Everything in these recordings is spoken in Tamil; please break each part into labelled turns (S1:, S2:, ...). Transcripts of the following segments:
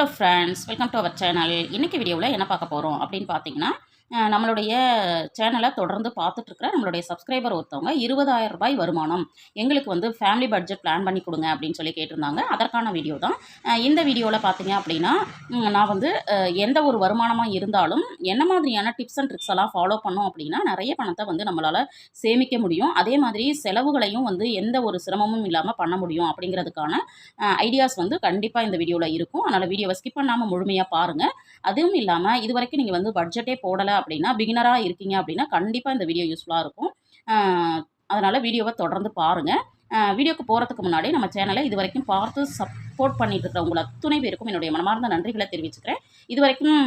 S1: Hello friends, welcome to our channel. இன்றைக்கி வீடியோவில் என்ன பார்க்க போகிறோம் அப்படின்னு பார்த்தீங்கன்னா, நம்மளுடைய சேனலை தொடர்ந்து பார்த்துட்ருக்குற நம்மளுடைய சப்ஸ்கிரைபர் ஒருத்தவங்க 20,000 ரூபாய் வருமானம் எங்களுக்கு வந்து ஃபேமிலி பட்ஜெட் பிளான் பண்ணி கொடுங்க அப்படின்னு சொல்லி கேட்டிருந்தாங்க. அதற்கான வீடியோ தான் இந்த வீடியோவில் பார்த்தீங்க அப்படின்னா, நான் வந்து எந்த ஒரு வருமானமாக இருந்தாலும் என்ன மாதிரியான டிப்ஸ் அண்ட் ட்ரிக்ஸ் எல்லாம் ஃபாலோ பண்ணோம் அப்படின்னா நிறைய பணத்தை வந்து நம்மளால் சேமிக்க முடியும். அதே மாதிரி செலவுகளையும் வந்து எந்த ஒரு சிரமமும் இல்லாமல் பண்ண முடியும் அப்படிங்கிறதுக்கான ஐடியாஸ் வந்து கண்டிப்பாக இந்த வீடியோவில் இருக்கும். அதனால் வீடியோவை ஸ்கிப் பண்ணாமல் முழுமையாக பாருங்கள். அதுவும் இல்லாமல் இது வரைக்கும் நீங்கள் வந்து பட்ஜெட்டே போடலை அப்படின்னா, பிகினராக இருக்கீங்க அப்படின்னா கண்டிப்பாக இந்த வீடியோ யூஸ்ஃபுல்லாக இருக்கும். அதனால் வீடியோவை தொடர்ந்து பாருங்கள். வீடியோக்கு போகிறதுக்கு முன்னாடி நம்ம சேனலை இது வரைக்கும் பார்த்து சப்போர்ட் பண்ணிட்டு இருக்கிற உங்களை அத்துணை பேருக்கும் என்னுடைய மனமார்ந்த நன்றிகளை தெரிவிச்சுக்கிறேன். இது வரைக்கும்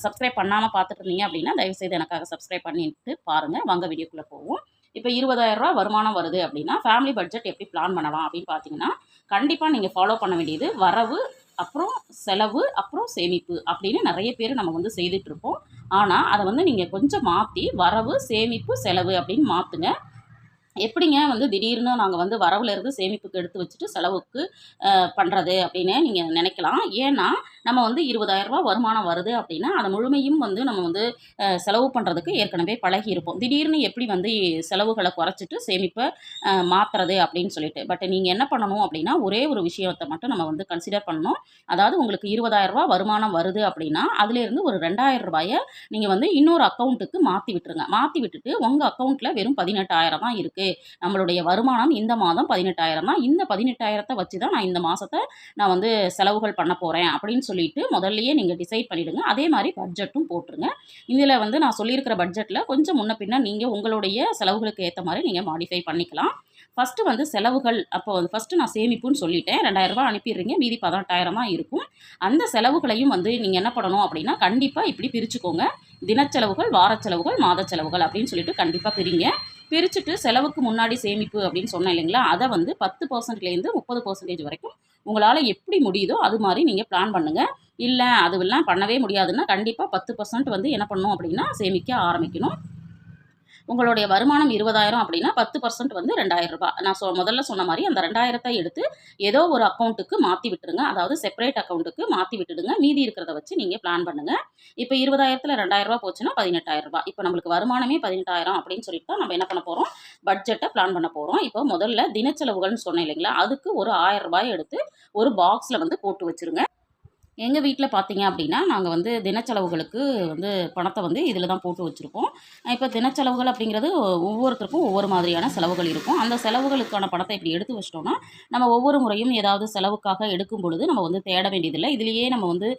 S1: சப்ஸ்கிரைப் பண்ணாமல் பார்த்துட்டு இருந்தீங்க அப்படின்னா தயவுசெய்து எனக்காக சப்ஸ்கிரைப் பண்ணிட்டு பாருங்கள். வாங்க வீடியோக்குள்ளே போவோம். இப்போ 20,000 ரூபா வருமானம் வருது அப்படின்னா ஃபேமிலி பட்ஜெட் எப்படி பிளான் பண்ணலாம் அப்படின்னு பார்த்தீங்கன்னா, கண்டிப்பாக நீங்கள் ஃபாலோ பண்ண வேண்டியது வரவு, அப்புறம் செலவு, அப்புறம் சேமிப்பு அப்படின்னு நிறைய பேர் நம்ம வந்து செய்துட்ருப்போம். ஆனால் அதை வந்து நீங்கள் கொஞ்சம் மாற்றி வரவு, சேமிப்பு, செலவு அப்படின்னு மாற்றுங்க. எப்படிங்க வந்து திடீர்னு நாங்கள் வந்து வரவுலேருந்து சேமிப்புக்கு எடுத்து வச்சுட்டு செலவுக்கு பண்ணுறது அப்படின்னு நீங்கள் நினைக்கலாம். ஏன்னா நம்ம வந்து 20,000 ரூபா வருமானம் வருது அப்படின்னா அதை முழுமையும் வந்து நம்ம வந்து செலவு பண்ணுறதுக்கு ஏற்கனவே பழகி இருப்போம். திடீர்னு எப்படி வந்து செலவுகளை குறைச்சிட்டு சேமிப்பை மாற்றுறது அப்படின்னு சொல்லிட்டு. பட் நீங்கள் என்ன பண்ணணும் அப்படின்னா, ஒரே ஒரு விஷயத்தை மட்டும் நம்ம வந்து கன்சிடர் பண்ணணும். அதாவது உங்களுக்கு 20,000 ரூபா வருமானம் வருது அப்படின்னா அதுலேருந்து ஒரு 2,000 ரூபாயை நீங்கள் வந்து இன்னொரு அக்கௌண்ட்டுக்கு மாற்றி விட்டுருங்க. மாற்றி விட்டுட்டு உங்கள் அக்கௌண்ட்டில் வெறும் 18,000 தான் இருக்குது. நம்மளுடைய வருமானம் இந்த மாதம் 18,000 தான். இந்த 18,000 வச்சு தான் நான் இந்த மாதத்தை நான் வந்து செலவுகள் பண்ண போகிறேன் அப்படின்னு சொல்லிட்டு முதல்லையே நீங்கள் டிசைட் பண்ணிவிடுங்க. அதே மாதிரி பட்ஜெட்டும் போட்டுருங்க. இதில் வந்து நான் சொல்லியிருக்கிற பட்ஜெட்டில் கொஞ்சம் முன்ன பின்ன நீங்கள் உங்களுடைய செலவுகளுக்கு ஏற்ற மாதிரி நீங்கள் மாடிஃபை பண்ணிக்கலாம். ஃபஸ்ட்டு வந்து செலவுகள். அப்போ வந்து ஃபஸ்ட்டு நான் சேமிப்புன்னு சொல்லிட்டேன். 2,000 ரூபாய் அனுப்பிடுறீங்க, மீதி 18,000 தான் இருக்கும். அந்த செலவுகளையும் வந்து நீங்கள் என்ன பண்ணணும் அப்படின்னா, கண்டிப்பாக இப்படி பிரிச்சுக்கோங்க. தினச்செலவுகள், வாரச்செலவுகள், மாத செலவுகள் அப்படின்னு சொல்லிட்டு கண்டிப்பாக பிரிங்க. பிரிச்சுட்டு செலவுக்கு முன்னாடி சேமிப்பு அப்படின்னு சொன்னேன் இல்லைங்களா, அதை வந்து 10%லேருந்து 30% வரைக்கும் உங்களால் எப்படி முடியுதோ அது மாதிரி நீங்கள் பிளான் பண்ணுங்கள். இல்லை அதுவெல்லாம் பண்ணவே முடியாதுன்னா கண்டிப்பாக 10% வந்து என்ன பண்ணணும் அப்படின்னா சேமிக்க ஆரம்பிக்கணும். உங்களுடைய வருமானம் 20,000 அப்படின்னா 10% வந்து 2,000 ரூபாய். நான் முதல்ல சொன்ன மாதிரி அந்த 2,000 எடுத்து ஏதோ ஒரு அக்கௌண்ட்டுக்கு மாற்றி விட்டுருங்க. அதாவது செப்பரேட் அக்கௌண்ட்டுக்கு மாற்றி விட்டுடுங்க. மீதி இருக்கிறத வச்சு நீங்கள் பிளான் பண்ணுங்கள். இப்போ 20,000ல் 2,000 ரூபாய் போச்சுன்னா 18,000 ரூபாய். இப்போ நம்மளுக்கு வருமானமே 18,000 அப்படின்னு சொல்லிட்டு தான் நம்ம என்ன பண்ண போகிறோம், பட்ஜெட்டை பிளான் பண்ண போகிறோம். இப்போ முதல்ல தினச்செலவுகள்னு சொன்னேன் இல்லைங்களா, அதுக்கு ஒரு 1,000 ரூபாய் எடுத்து ஒரு பாக்ஸில் வந்து போட்டு வச்சுருங்க. எங்கள் வீட்டில் பார்த்தீங்க அப்படின்னா, நாங்கள் வந்து தினச்செலவுகளுக்கு வந்து பணத்தை வந்து இதில் தான் போட்டு வச்சுருப்போம். இப்போ தினச்செலவுகள் அப்படிங்கிறது ஒவ்வொருத்தருக்கும் ஒவ்வொரு மாதிரியான செலவுகள் இருக்கும். அந்த செலவுகளுக்கான பணத்தை இப்படி எடுத்து வச்சிட்டோம்னா, நம்ம ஒவ்வொரு முறையும் ஏதாவது செலவுக்காக எடுக்கும் பொழுது நம்ம வந்து தேட வேண்டியதில்லை. இதிலேயே நம்ம வந்து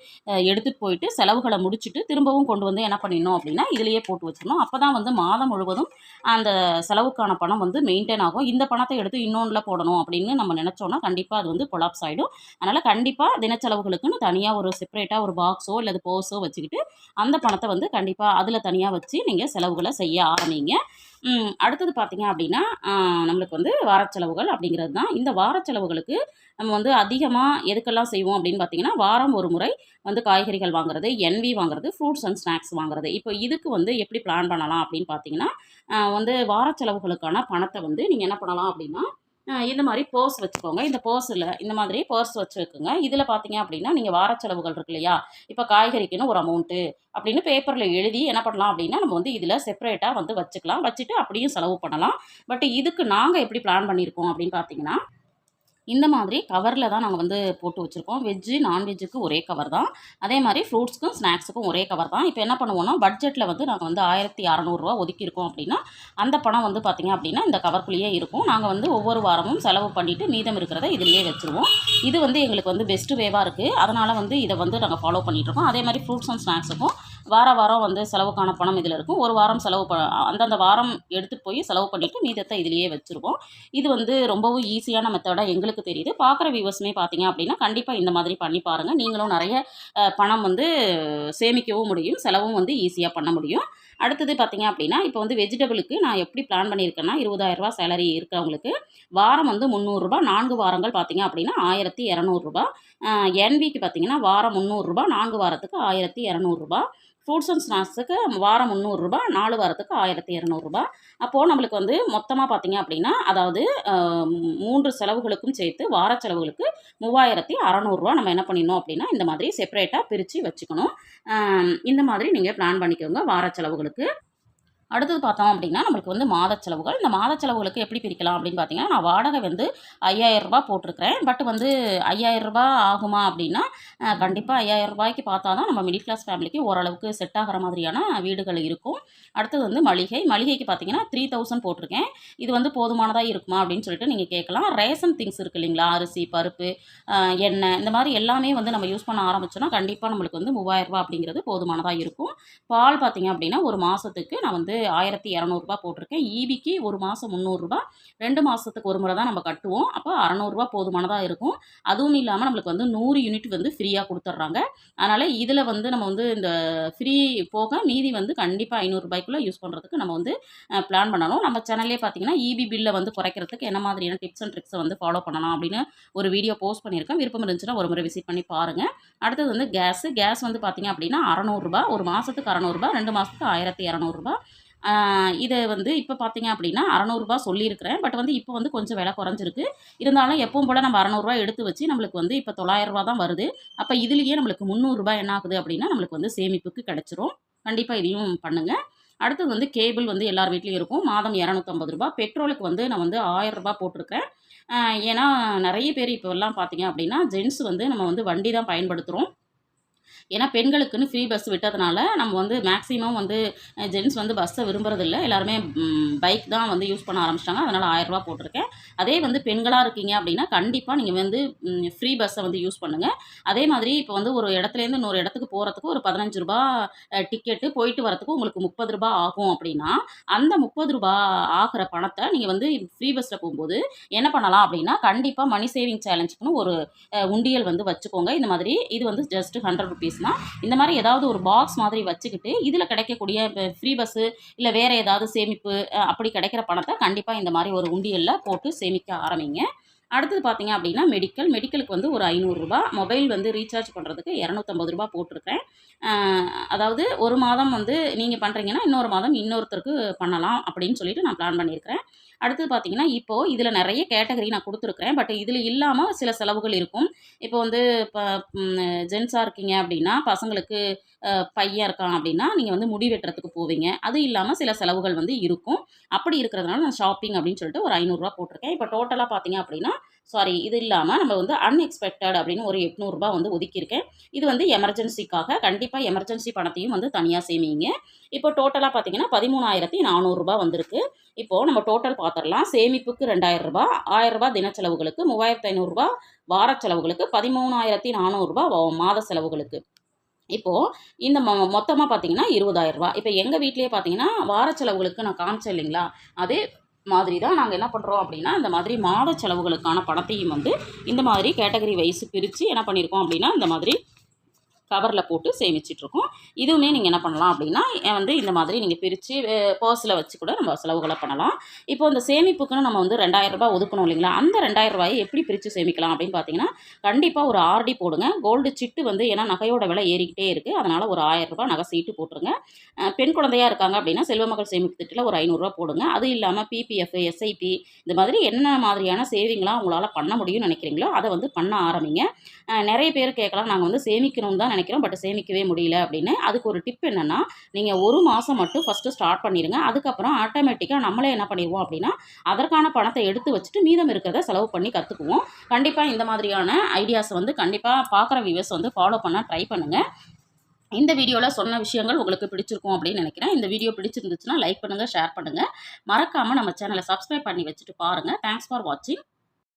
S1: எடுத்துகிட்டு போயிட்டு செலவுகளை முடிச்சுட்டு திரும்பவும் கொண்டு வந்து என்ன பண்ணிடணும் அப்படின்னா, இதிலேயே போட்டு வச்சிடணும். அப்போ தான் வந்து மாதம் முழுவதும் அந்த செலவுக்கான பணம் வந்து மெயின்டைன் ஆகும். இந்த பணத்தை எடுத்து இன்னொன்றில் போடணும் அப்படின்னு நம்ம நினச்சோன்னா கண்டிப்பாக அது வந்து கொலாப்ஸ் ஆகிடும். அதனால் கண்டிப்பாக தினச்செலவுகளுக்குன்னு தனியாக ஒரு செப்பரேட்டாக ஒரு பாக்ஸோ அல்லது பர்ஸோ வச்சுக்கிட்டு அந்த பணத்தை வந்து கண்டிப்பாக அதில் தனியாக வச்சு நீங்கள் செலவுகளை செய்ய ஆரம்பிங்க. அடுத்தது பார்த்தீங்க அப்படின்னா, நம்மளுக்கு வந்து வாரச்செலவுகள் அப்படிங்கிறது தான். இந்த வாரச்செலவுகளுக்கு நம்ம வந்து அதிகமாக எதுக்கெல்லாம் செய்வோம் அப்படின்னு பார்த்தீங்கன்னா, வாரம் ஒரு முறை வந்து காய்கறிகள் வாங்குறது, என்வி வாங்குறது, ஃப்ரூட்ஸ் அண்ட் ஸ்நாக்ஸ் வாங்குறது. இப்போ இதுக்கு வந்து எப்படி பிளான் பண்ணலாம் அப்படின்னு பார்த்தீங்கன்னா, வந்து வாரச்செலவுகளுக்கான பணத்தை வந்து நீங்கள் என்ன பண்ணலாம் அப்படின்னா, இந்த மாதிரி பர்ஸ் வச்சுக்கோங்க. இந்த பர்ஸில் இந்த மாதிரி பர்ஸ் வச்சுக்கோங்க. இதில் பார்த்தீங்க அப்படின்னா, நீங்கள் வாரச்செலவுகள் இருக்கு இல்லையா, இப்போ காய்கறிக்குன்னு ஒரு அமௌண்ட்டு அப்படின்னு பேப்பரில் எழுதி என்ன பண்ணலாம் அப்படின்னா, நம்ம வந்து இதில் செப்பரேட்டாக வந்து வச்சுக்கலாம். வச்சுட்டு அப்படியும் செலவு பண்ணலாம். பட் இதுக்கு நாங்கள் எப்படி பிளான் பண்ணியிருக்கோம் அப்படின்னு பார்த்தீங்கன்னா, இந்த மாதிரி கவரில் தான் நாங்கள் வந்து போட்டு வச்சுருக்கோம். வெஜ்ஜு, நான்வெஜ்ஜுக்கு ஒரே கவர் தான். அதே மாதிரி ஃப்ரூட்ஸ்க்கும் ஸ்நாக்ஸுக்கும் ஒரே கவர் தான். இப்போ என்ன பண்ணுவோம்னா, பட்ஜெட்டில் வந்து நாங்கள் வந்து 1,600 ரூபா ஒதுக்கியிருக்கோம் அப்படின்னா, அந்த பணம் வந்து பார்த்திங்க அப்படின்னா இந்த கவர்க்குள்ளேயே இருக்கும். நாங்கள் வந்து ஒவ்வொரு வாரமும் செலவு பண்ணிவிட்டு மீதம் இருக்கிறத இதிலேயே வச்சுருவோம். இது வந்து எங்களுக்கு வந்து பெஸ்ட்டு வேவாக இருக்குது. அதனால் வந்து இதை வந்து நாங்கள் ஃபாலோ பண்ணிகிட்ருக்கோம். அதே மாதிரி ஃப்ரூட்ஸ் அண்ட் ஸ்நாக்ஸுக்கும் வாரம் வந்து செலவுக்கான பணம் இதில் இருக்கும். ஒரு வாரம் செலவு அந்தந்த வாரம் எடுத்துகிட்டு போய் செலவு பண்ணிவிட்டு மீதத்தை இதிலேயே வச்சுருவோம். இது வந்து ரொம்பவும் ஈஸியான மெத்தடாக எங்களுக்கு தெரியுது. பார்க்குற வியூவர்ஸுமே பார்த்தீங்க அப்படின்னா கண்டிப்பாக இந்த மாதிரி பண்ணி பாருங்கள். நீங்களும் நிறைய பணம் வந்து சேமிக்கவும் முடியும், செலவும் வந்து ஈஸியாக பண்ண முடியும். அடுத்தது பார்த்தீங்க அப்படின்னா, இப்போ வந்து வெஜிடபிளுக்கு நான் எப்படி பிளான் பண்ணியிருக்கேன்னா, 20,000 ரூபா சேலரி இருக்கிறவங்களுக்கு வாரம் வந்து 300 ரூபா, 4 வாரங்கள் பார்த்தீங்க அப்படின்னா 1,200 ரூபா. என்விக்கு பார்த்தீங்கன்னா வாரம் 300 ரூபா, 4 வாரத்துக்கு 1,200 ரூபா. ஃப்ரூட்ஸ் அண்ட் ஸ்நாக்ஸுக்கு வாரம் 300 ரூபா, 4 வாரத்துக்கு 1,200 ரூபா. அப்போது நம்மளுக்கு வந்து மொத்தமாக பார்த்தீங்க அப்படின்னா, அதாவது 3 செலவுகளுக்கும் சேர்த்து வார செலவுகளுக்கு 3600 நம்ம என்ன பண்ணிடணும் அப்படின்னா இந்த மாதிரி செப்பரேட்டாக பிரித்து வச்சுக்கணும். இந்த மாதிரி நீங்கள் பிளான் பண்ணிக்கோங்க வார செலவுகளுக்கு. அடுத்தது பார்த்தோம் அப்படின்னா நம்மளுக்கு வந்து மாத செலவுகள். இந்த மாத செலவுகளுக்கு எப்படி பிரிக்கலாம் அப்படின்னு பார்த்தீங்கன்னா, நான் வாடகை வந்து ரூ. 5000 போட்டிருக்கிறேன். பட் வந்து ரூ. 5000 ஆகுமா அப்படின்னா, கண்டிப்பாக ரூ. 5000க்கு பார்த்தா தான் நம்ம மிடில் கிளாஸ் ஃபேமிலிக்கு ஓரளவுக்கு செட் ஆகிற மாதிரியான வீடுகள் இருக்கும். அடுத்தது வந்து மளிகைக்கு பார்த்தீங்கன்னா 3000 போட்டிருக்கேன். இது வந்து போதுமானதாக இருக்குமா அப்படின்னு சொல்லிட்டு நீங்கள் கேட்கலாம். ரேஷன் திங்ஸ் இருக்குது இல்லைங்களா, அரிசி, பருப்பு, எண்ணெய், இந்த மாதிரி எல்லாமே வந்து நம்ம யூஸ் பண்ண ஆரம்பிச்சோன்னா கண்டிப்பாக நம்மளுக்கு வந்து ரூ. 3000 அப்படிங்கிறது போதுமானதாக இருக்கும். பால் பார்த்தீங்க அப்படின்னா ஒரு மாதத்துக்கு நான் வந்து ரூ. 1200 போட்டிருக்கேன். ஈபிக்கு ஒரு மாதம் ரூ. 300, 2 மாதத்துக்கு ஒரு முறை தான் நம்ம கட்டுவோம். அப்போ ரூ. 600 போதுமானதாக இருக்கும். அதுவும் இல்லாமல் நம்மளுக்கு வந்து 100 யூனிட் வந்து ஃப்ரீயாக கொடுத்துட்றாங்க. அதனால் இதில் வந்து நம்ம வந்து இந்த ஃப்ரீ போக மீதி வந்து கண்டிப்பாக ரூ. 500 யூஸ் பண்ணுறதுக்கு நம்ம வந்து பிளான் பண்ணணும். நம்ம சேனல்லே பார்த்தீங்கன்னா ஈபி பில்லை வந்து குறைக்கிறதுக்கு என்ன மாதிரியான டிப்ஸ் அண்ட் ட்ரிக்ஸை வந்து ஃபாலோ பண்ணலாம் அப்படின்னு ஒரு வீடியோ போஸ்ட் பண்ணியிருக்கேன். விருப்பம் இருந்துச்சுன்னா ஒரு முறை விசிட் பண்ணி பாருங்கள். அடுத்தது வந்து கேஸ் வந்து பார்த்தீங்க அப்படின்னா ரூ. 600, ஒரு மாதத்துக்கு ரூ. 600, 2 மாதத்துக்கு ரூ. 1200. இதை வந்து இப்போ பார்த்தீங்க அப்படின்னா ரூ. 600 சொல்லியிருக்கிறேன். பட் வந்து இப்போ வந்து கொஞ்சம் விலை குறைஞ்சிருக்கு. இருந்தாலும் எப்பவும் போல் நம்ம ரூ. 600 எடுத்து வச்சு நம்மளுக்கு வந்து இப்போ ரூ. 900 தான் வருது. அப்போ இதுலேயே நம்மளுக்கு ரூ. 300 என்ன ஆகுது அப்படின்னா நம்மளுக்கு வந்து சேமிப்புக்கு கிடச்சிரும். கண்டிப்பாக இதையும் பண்ணுங்கள். அடுத்தது வந்து கேபிள் வந்து எல்லார் வீட்லேயும் இருக்கும். மாதம் ரூ. 250. பெட்ரோலுக்கு வந்து நான் வந்து ரூ. 1000 போட்டிருக்கேன். ஏன்னா நிறைய பேர் இப்போல்லாம் பார்த்தீங்க அப்படின்னா ஜென்ஸ் வந்து நம்ம வந்து வண்டி தான் பயன்படுத்துகிறோம். ஏன்னா பெண்களுக்குன்னு ஃப்ரீ பஸ் விட்டதுனால நம்ம வந்து மேக்ஸிமம் வந்து ஜென்ஸ் வந்து பஸ்ஸை விரும்புறதில்ல. எல்லாருமே பைக் தான் வந்து யூஸ் பண்ண ஆரம்பிச்சிட்டாங்க. அதனால் ரூ. 1000 போட்டிருக்கேன். அதே வந்து பெண்களாக இருக்கீங்க அப்படின்னா கண்டிப்பாக நீங்கள் வந்து ஃப்ரீ பஸ்ஸை வந்து யூஸ் பண்ணுங்கள். அதே மாதிரி இப்போ வந்து ஒரு இடத்துலேருந்து இன்னொரு இடத்துக்கு போகிறதுக்கு ஒரு ரூ. 15 டிக்கெட்டு, போயிட்டு வரத்துக்கு உங்களுக்கு ரூ. 30 ஆகும் அப்படின்னா அந்த ரூ. 30 ஆகிற பணத்தை நீங்கள் வந்து ஃப்ரீ பஸ்ஸில் போகும்போது என்ன பண்ணலாம் அப்படின்னா கண்டிப்பாக மணி சேவிங் சேலஞ்சுக்குன்னு ஒரு உண்டியல் வந்து வச்சுக்கோங்க. இந்த மாதிரி இது வந்து ஜஸ்ட் ₹100 தான். இந்த மாதிரி ஏதாவது ஒரு பாக்ஸ் மாதிரி வச்சுக்கிட்டு இதில் கிடைக்கக்கூடிய ஃப்ரீ பஸ்ஸு இல்லை வேறு ஏதாவது சேமிப்பு அப்படி கிடைக்கிற பணத்தை கண்டிப்பாக இந்த மாதிரி ஒரு உண்டியலில் போட்டு சேமிக்க ஆரம்பிங்க. அடுத்தது பார்த்தீங்க அப்படின்னா மெடிக்கலுக்கு வந்து ஒரு ₹500, மொபைல் வந்து ரீசார்ஜ் பண்ணுறதுக்கு ₹250 போட்டிருக்கேன். அதாவது ஒரு மாதம் வந்து நீங்கள் பண்ணுறீங்கன்னா இன்னொரு மாதம் இன்னொருத்தருக்கு பண்ணலாம் அப்படின்னு சொல்லிட்டு நான் பிளான் பண்ணியிருக்கிறேன். அடுத்தது பார்த்தீங்கன்னா இப்போது இதில் நிறைய கேட்டகரி நான் கொடுத்துருக்குறேன். பட் இதில் இல்லாமல் சில செலவுகள் இருக்கும். இப்போ வந்து இப்போ ஜென்ஸாக இருக்கீங்க அப்படின்னா பசங்களுக்கு பையன் இருக்கான் அப்படின்னா நீங்கள் வந்து முடி வெட்டுறதுக்கு போவீங்க. அது இல்லாமல் சில செலவுகள் வந்து இருக்கும். அப்படி இருக்கிறதுனால நான் ஷாப்பிங் அப்படின்னு சொல்லிட்டு ஒரு ₹500 போட்டிருக்கேன். இப்போ டோட்டலாக பார்த்தீங்க அப்படின்னா இது இல்லாமல் நம்ம வந்து அன்எக்ஸ்பெக்டட் அப்படின்னு ஒரு ₹800 வந்து ஒதுக்கியிருக்கேன். இது வந்து எமர்ஜென்சிக்காக. கண்டிப்பாக எமர்ஜென்சி பணத்தையும் வந்து தனியாக சேமிங்க. இப்போ டோட்டலாக பார்த்தீங்கன்னா ₹13,400 வந்திருக்கு. இப்போது நம்ம டோட்டல் பார்த்துடலாம். சேமிப்புக்கு ₹2000, ₹1000 தின செலவுகளுக்கு, ₹3500 வார செலவுகளுக்கு, ₹13,400 மாத செலவுகளுக்கு. இப்போது இந்த மொத்தமாக பார்த்தீங்கன்னா ₹20,000. இப்போ எங்கள் வீட்டிலேயே பார்த்தீங்கன்னா வார செலவுகளுக்கு நான் காமிச்சேன் இல்லைங்களா, அதே மாதிரி தான் நாங்கள் என்ன பண்ணுறோம் அப்படின்னா இந்த மாதிரி மாத செலவுகளுக்கான பணத்தையும் வந்து இந்த மாதிரி கேட்டகரி வைஸ் பிரித்து என்ன பண்ணியிருக்கோம் அப்படின்னா இந்த மாதிரி கவரில் போட்டு சேமிச்சிட்ருக்கோம். இதுவுமே நீங்கள் என்ன பண்ணலாம் அப்படின்னா வந்து இந்த மாதிரி நீங்கள் பிரித்து பர்ஸில் வச்சு கூட நம்ம செலவுகளை பண்ணலாம். இப்போ இந்த சேமிப்புக்குன்னு நம்ம வந்து ₹2000 ஒதுக்கணும் இல்லைங்களா, அந்த ₹2000 எப்படி பிரித்து சேமிக்கலாம் அப்படின்னு பார்த்தீங்கன்னா கண்டிப்பாக ஒரு ஆர்டி போடுங்க. கோல்டு சிட்டு வந்து ஏன்னா நகையோட விலை ஏறிக்கிட்டே இருக்குது, அதனால் ஒரு ₹1000 நகை சீட்டு போட்டுருங்க. பெண் குழந்தையாக இருக்காங்க அப்படின்னா செல்வமகள் சேமிப்பு திட்டத்தில் ஒரு ₹500 போடுங்க. அது இல்லாமல் பிபிஎஃப், எஸ்ஐபி இந்த மாதிரி என்ன மாதிரியான சேவிங்லாம் உங்களால் பண்ண முடியும்னு நினைக்கிறீங்களோ அதை வந்து பண்ண ஆரம்பிங்க. நிறைய பேர் கேட்கலாம், நாங்கள் வந்து சேமிக்கணும்னு தான் நினைக்கிறோம், பட் சேமிக்கவே முடியல அப்படின்னு. அதுக்கு ஒரு டிப் என்னென்னா, நீங்கள் ஒரு மாதம் மட்டும் ஃபஸ்ட்டு ஸ்டார்ட் பண்ணிடுங்க. அதுக்கப்புறம் ஆட்டோமேட்டிக்காக நம்மளே என்ன பண்ணிடுவோம் அப்படின்னா அதற்கான பணத்தை எடுத்து வச்சுட்டு மீதம் இருக்கிறத செலவு பண்ணி கற்றுக்குவோம். கண்டிப்பாக இந்த மாதிரியான ஐடியாஸ் வந்து கண்டிப்பாக பார்க்குற வியூவர்ஸ் வந்து ஃபாலோ பண்ண ட்ரை பண்ணுங்கள். இந்த வீடியோவில் சொன்ன விஷயங்கள் உங்களுக்கு பிடிச்சிருக்கும் அப்படின்னு நினைக்கிறேன். இந்த வீடியோ பிடிச்சிருந்துச்சுன்னா லைக் பண்ணுங்கள், ஷேர் பண்ணுங்கள். மறக்காமல் நம்ம சேனலை சப்ஸ்கிரைப் பண்ணி வச்சுட்டு பாருங்கள். தேங்க்ஸ் ஃபார் வாட்சிங்.